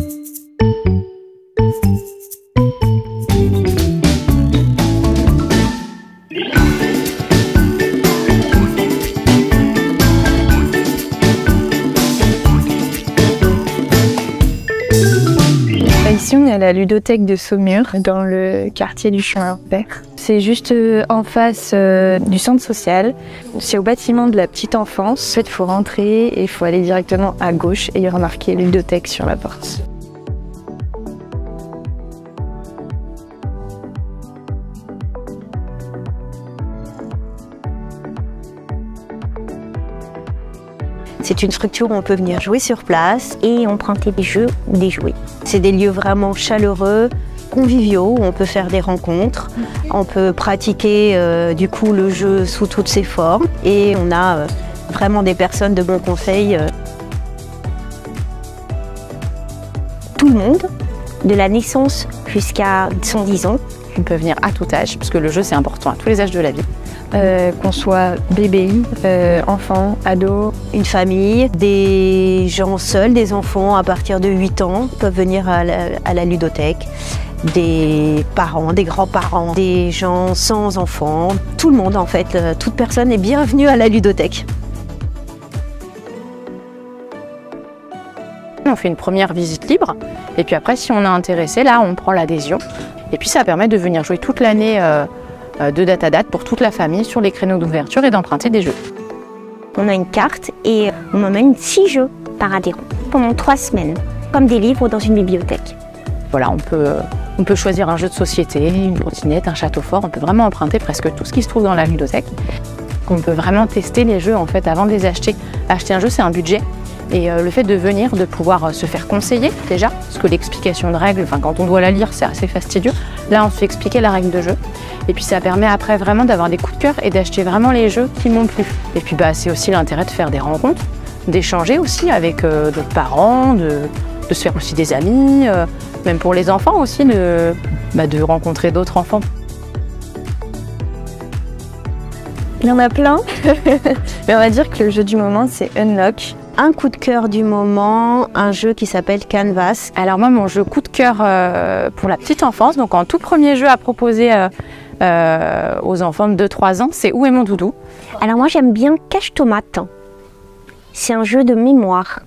Ici, on est à la ludothèque de Saumur, dans le quartier du Chemin Vert. C'est juste en face du centre social. C'est au bâtiment de la petite enfance. En fait, il faut rentrer et il faut aller directement à gauche et il y aura marqué ludothèque sur la porte. C'est une structure où on peut venir jouer sur place et emprunter des jeux ou des jouets. C'est des lieux vraiment chaleureux, conviviaux, où on peut faire des rencontres, on peut pratiquer du coup le jeu sous toutes ses formes et on a vraiment des personnes de bon conseil. Tout le monde, de la naissance jusqu'à 110 ans. On peut venir à tout âge, parce que le jeu c'est important à tous les âges de la vie. Qu'on soit bébé, enfant, ado. Une famille, des gens seuls, des enfants à partir de 8 ans peuvent venir à la ludothèque. Des parents, des grands-parents, des gens sans enfants, tout le monde en fait, toute personne est bienvenue à la ludothèque. On fait une première visite libre et puis après si on est intéressé, là on prend l'adhésion. Et puis ça permet de venir jouer toute l'année de date à date pour toute la famille sur les créneaux d'ouverture et d'emprunter des jeux. On a une carte et on emmène 6 jeux par adhérent pendant 3 semaines, comme des livres dans une bibliothèque. Voilà, on peut choisir un jeu de société, une trottinette, un château fort, on peut vraiment emprunter presque tout ce qui se trouve dans la ludothèque. On peut vraiment tester les jeux en fait avant de les acheter. Acheter un jeu c'est un budget. Et le fait de venir, de pouvoir se faire conseiller déjà, parce que l'explication de règles, quand on doit la lire, c'est assez fastidieux. Là, on se fait expliquer la règle de jeu. Et puis ça permet après vraiment d'avoir des coups de cœur et d'acheter vraiment les jeux qui m'ont plu. Et puis c'est aussi l'intérêt de faire des rencontres, d'échanger aussi avec d'autres parents, de se faire aussi des amis, même pour les enfants aussi, de rencontrer d'autres enfants. Il y en a plein, mais on va dire que le jeu du moment, c'est Unlock. Un coup de cœur du moment, un jeu qui s'appelle Canvas. Alors moi, mon jeu coup de cœur pour la petite enfance, donc en tout premier jeu à proposer aux enfants de 2-3 ans, c'est Où est mon doudou? Alors moi, j'aime bien Cache Tomate. C'est un jeu de mémoire.